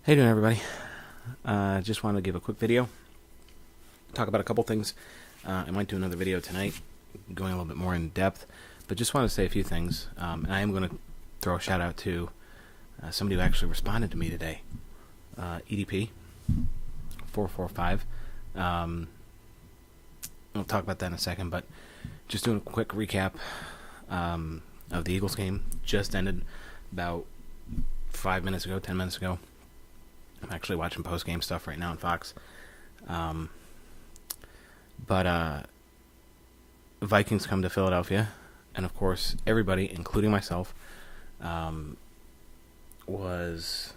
How you doing, everybody? Just wanted to give a quick video, talk about a couple things. I might do another video tonight, going a little bit more in depth, but just want to say a few things. And I am going to throw a shout out to somebody who actually responded to me today, EDP445. We'll talk about that in a second, but just doing a quick recap of the Eagles game. Just ended about 5 minutes ago, 10 minutes ago. I'm actually watching post-game stuff right now on Fox. But Vikings come to Philadelphia, and of course, everybody, including myself, was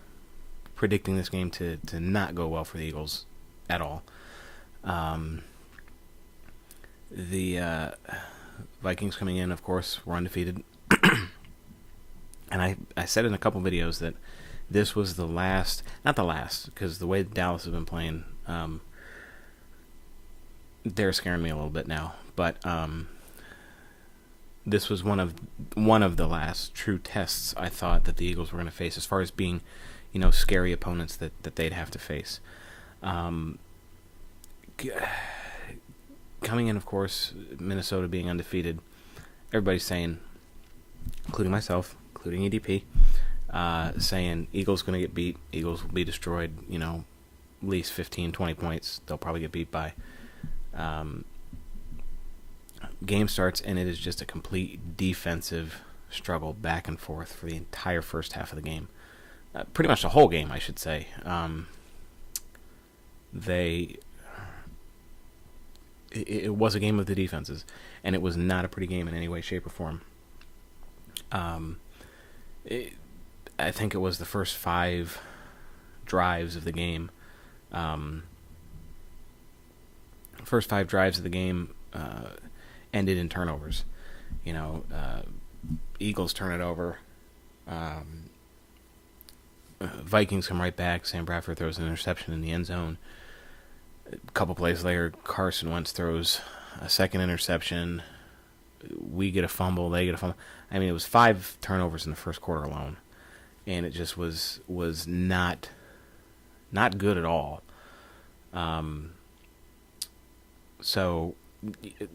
predicting this game to not go well for the Eagles at all. The Vikings coming in, of course, were undefeated. And I said in a couple videos that this was the last, not the last, because the way Dallas has been playing, they're scaring me a little bit now. But this was one of the last true tests I thought that the Eagles were going to face, as far as being, scary opponents that they'd have to face. Coming in, of course, Minnesota being undefeated, everybody's saying, including myself, including EDP, saying Eagles going to get beat, Eagles will be destroyed, at least 15, 20 points. They'll probably get beat by. Game starts, and it is just a complete defensive struggle back and forth for the entire first half of the game. Pretty much the whole game, I should say. It was a game of the defenses, and it was not a pretty game in any way, shape, or form. I think it was the first 5 drives of the game. First 5 drives of the game ended in turnovers. Eagles turn it over. Vikings come right back. Sam Bradford throws an interception in the end zone. A couple plays later, Carson Wentz throws a second interception. We get a fumble. They get a fumble. I mean, it was 5 turnovers in the first quarter alone, and it just was not good at all. So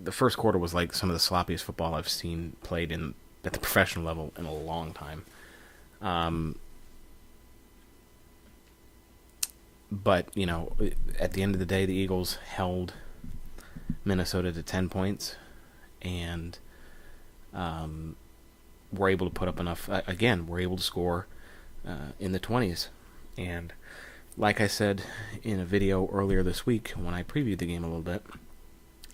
the first quarter was like some of the sloppiest football I've seen played at the professional level in a long time. But, at the end of the day, the Eagles held Minnesota to 10 points, and were able to put up enough. Again, were able to score in the 20s. And like I said in a video earlier this week when I previewed the game a little bit,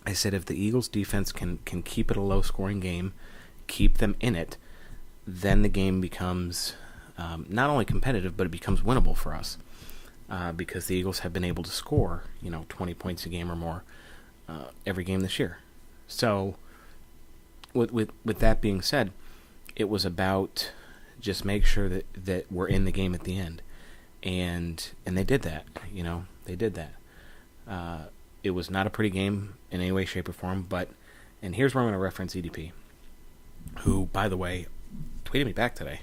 I said if the Eagles defense can keep it a low-scoring game, keep them in it, then the game becomes not only competitive, but it becomes winnable for us. Because the Eagles have been able to score, 20 points a game or more every game this year. So, with that being said, it was about just make sure that we're in the game at the end, and they did that. They did that. It was not a pretty game in any way, shape, or form. And here's where I'm going to reference EDP, who, by the way, tweeted me back today,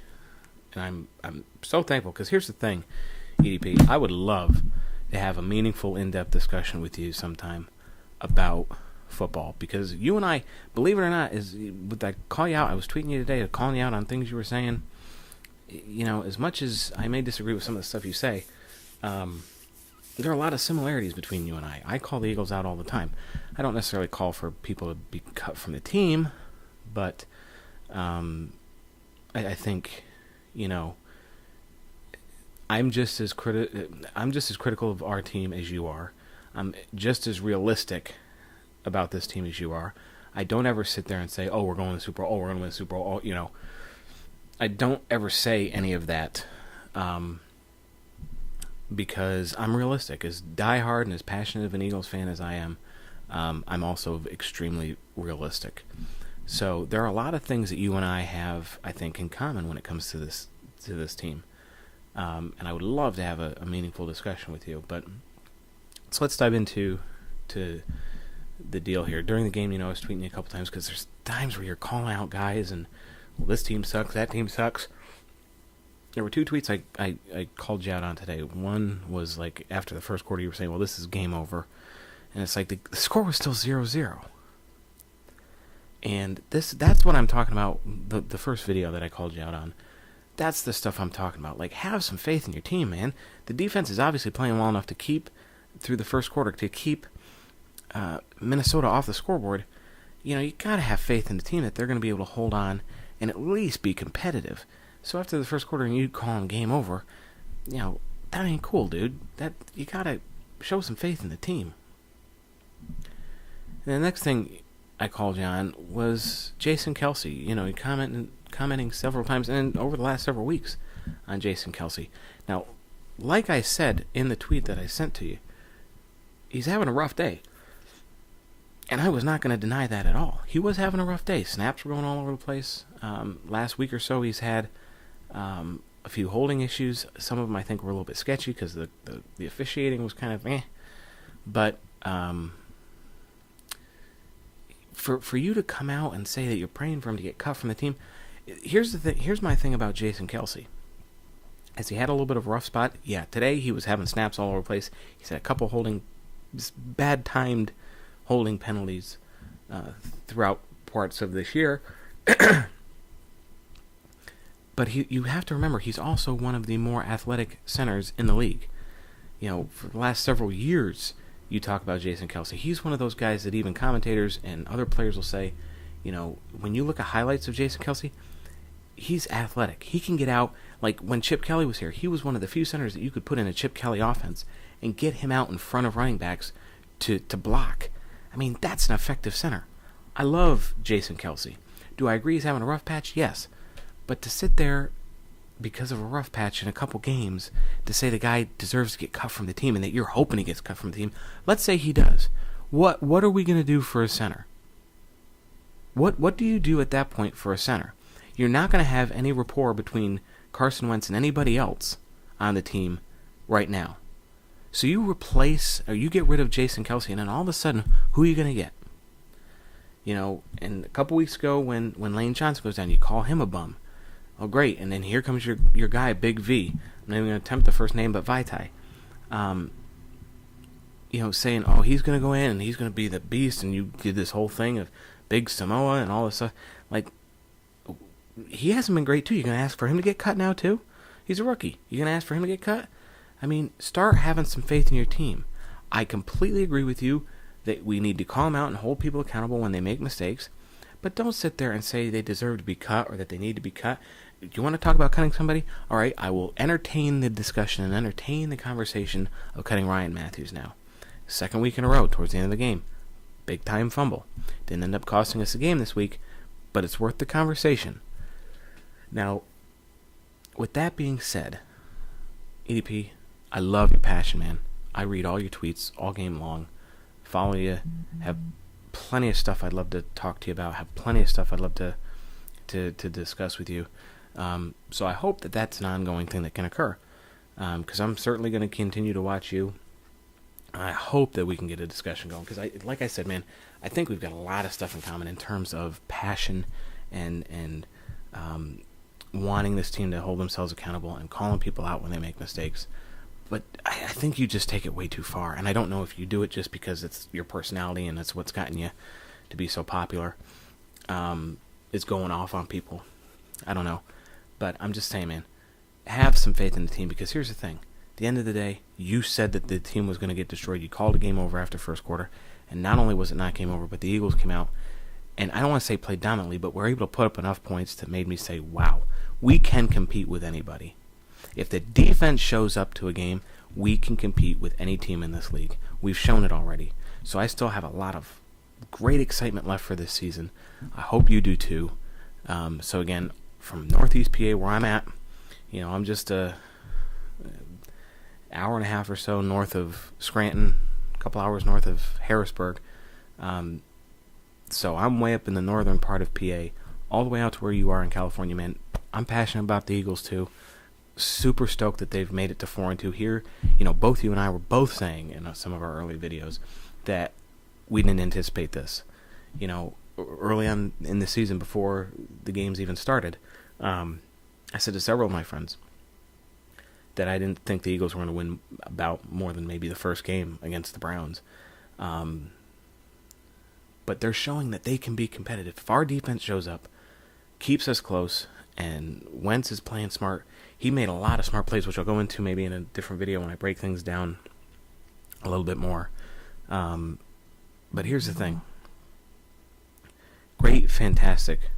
and I'm so thankful, because here's the thing. EDP, I would love to have a meaningful, in-depth discussion with you sometime about football, because you and I, believe it or not, would I call you out? I was tweeting you today, calling you out on things you were saying. As much as I may disagree with some of the stuff you say, there are a lot of similarities between you and I. I call the Eagles out all the time. I don't necessarily call for people to be cut from the team, but I think, I'm just as critical of our team as you are. I'm just as realistic about this team as you are. I don't ever sit there and say, "Oh, we're going to the Super Bowl. Oh, we're going to win the Super Bowl." I don't ever say any of that, because I'm realistic. As diehard and as passionate of an Eagles fan as I am, I'm also extremely realistic. So there are a lot of things that you and I have, I think, in common when it comes to this team. And I would love to have a meaningful discussion with you. But so let's dive into the deal here. During the game, I was tweeting you a couple times, because there's times where you're calling out guys and, well, this team sucks, that team sucks. there were two tweets I called you out on today. One was like after the first quarter, you were saying, well, this is game over. And it's like the score was still 0-0. And that's what I'm talking about, the first video that I called you out on. That's the stuff I'm talking about. Like, have some faith in your team, man. The defense is obviously playing well enough to keep, through the first quarter, to keep Minnesota off the scoreboard. You know, you got to have faith in the team that they're going to be able to hold on and at least be competitive. So after the first quarter and you call them game over, you know, that ain't cool, dude. That you got to show some faith in the team. And the next thing I called you on was Jason Kelsey. You know, he commenting several times and over the last several weeks on Jason Kelsey. Now, like I said in the tweet that I sent to you, he's having a rough day. And I was not going to deny that at all. He was having a rough day. Snaps were going all over the place. Last week or so, he's had a few holding issues. Some of them I think were a little bit sketchy because the officiating was kind of But for you to come out and say that you're praying for him to get cut from the team, here's the thing. Here's my thing about Jason Kelsey. As he had a little bit of a rough spot, yeah, today he was having snaps all over the place. He's had a couple bad timed holding penalties throughout parts of this year. But you have to remember, he's also one of the more athletic centers in the league. You know, for the last several years, you talk about Jason Kelsey. He's one of those guys that even commentators and other players will say, you know, when you look at highlights of Jason Kelsey, he's athletic. He can get out. Like when Chip Kelly was here, he was one of the few centers that you could put in a Chip Kelly offense and get him out in front of running backs to block. I mean, that's an effective center. I love Jason Kelsey. Do I agree he's having a rough patch? Yes. But to sit there because of a rough patch in a couple games to say the guy deserves to get cut from the team and that you're hoping he gets cut from the team, let's say he does. What are we going to do for a center? What do you do at that point for a center? You're not going to have any rapport between Carson Wentz and anybody else on the team right now. So you replace, or you get rid of Jason Kelsey, and then all of a sudden, who are you going to get? You know, and a couple weeks ago when Lane Johnson goes down, you call him a bum. Oh, great. And then here comes your guy, Big V. I'm not even going to attempt the first name, but Vitae. You know, saying, oh, he's going to go in and he's going to be the beast, and you did this whole thing of Big Samoa and all this stuff. Like, he hasn't been great, too. You're going to ask for him to get cut now, too? He's a rookie. You're going to ask for him to get cut? I mean, start having some faith in your team. I completely agree with you that we need to call them out and hold people accountable when they make mistakes, but don't sit there and say they deserve to be cut or that they need to be cut. Do you want to talk about cutting somebody? All right, I will entertain the discussion and entertain the conversation of cutting Ryan Matthews now. Second week in a row towards the end of the game. Big time fumble. Didn't end up costing us a game this week, but it's worth the conversation. Now, with that being said, EDP, I love your passion, man. I read all your tweets all game long. Follow you. Have plenty of stuff I'd love to talk to you about. Have plenty of stuff I'd love to discuss with you. So I hope that that's an ongoing thing that can occur. Because I'm certainly going to continue to watch you. I hope that we can get a discussion going. Because, like I said, man, I think we've got a lot of stuff in common in terms of passion and wanting this team to hold themselves accountable and calling people out when they make mistakes. But I think you just take it way too far. And I don't know if you do it just because it's your personality and it's what's gotten you to be so popular. It's going off on people. I don't know. But I'm just saying, man, have some faith in the team, because here's the thing. At the end of the day, you said that the team was going to get destroyed. You called a game over after first quarter. And not only was it not game over, but the Eagles came out. And I don't want to say played dominantly, but were able to put up enough points that made me say, wow, we can compete with anybody. If the defense shows up to a game, we can compete with any team in this league. We've shown it already. So I still have a lot of great excitement left for this season. I hope you do too. So again, from Northeast PA where I'm at, you know, I'm just a hour and a half or so north of Scranton, a couple hours north of Harrisburg. So I'm way up in the northern part of PA, all the way out to where you are in California, man. I'm passionate about the Eagles too. Super stoked that they've made it to 4-2 here. You know, both you and I were both saying in some of our early videos that we didn't anticipate this. You know, early on in the season before the games even started, I said to several of my friends, that I didn't think the Eagles were going to win about more than maybe the first game against the Browns. But they're showing that they can be competitive. If our defense shows up, keeps us close, and Wentz is playing smart. He made a lot of smart plays, which I'll go into maybe in a different video when I break things down a little bit more. But here's the thing. Great, fantastic,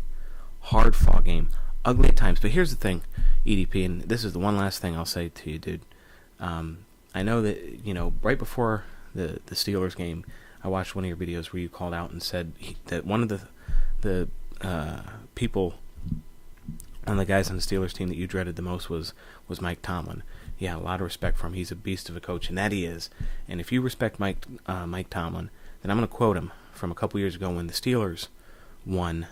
hard-fought game. Ugly at times. But here's the thing, EDP, and this is the one last thing I'll say to you, dude. I know that, right before the Steelers game, I watched one of your videos where you called out and said that one of the people, one of the guys on the Steelers team that you dreaded the most was Mike Tomlin. Yeah, a lot of respect for him. He's a beast of a coach, and that he is. And if you respect Mike Tomlin, then I'm going to quote him from a couple years ago when the Steelers won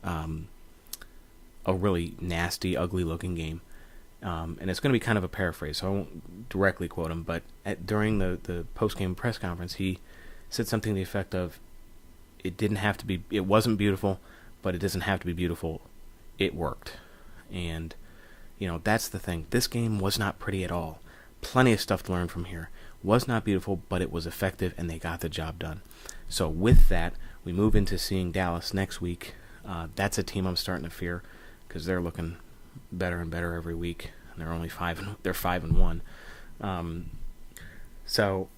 a really nasty, ugly-looking game. And it's going to be kind of a paraphrase, so I won't directly quote him, but during the post-game press conference, he said something to the effect of, it wasn't beautiful, but it doesn't have to be beautiful. It worked. And, that's the thing. This game was not pretty at all. Plenty of stuff to learn from here. Was not beautiful, but it was effective, and they got the job done. So with that, we move into seeing Dallas next week. That's a team I'm starting to fear, because they're looking better and better every week. And they're only 5-1. So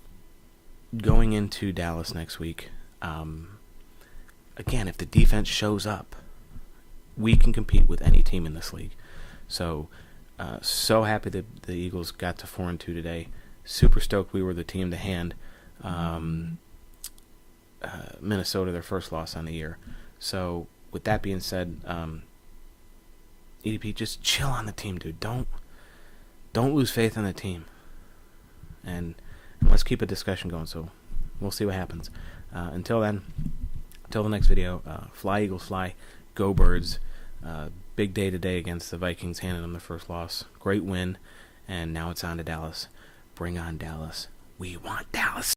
going into Dallas next week, again, if the defense shows up, we can compete with any team in this league. So happy that the Eagles got to 4-2 today. Super stoked we were the team to hand Minnesota their first loss on the year. So with that being said, EDP, just chill on the team, dude. Don't lose faith in the team. And let's keep a discussion going, so we'll see what happens. Until then, until the next video, fly Eagles fly, go Birds. Big day today against the Vikings, handing them their first loss. Great win, and now it's on to Dallas. Bring on Dallas. We want Dallas.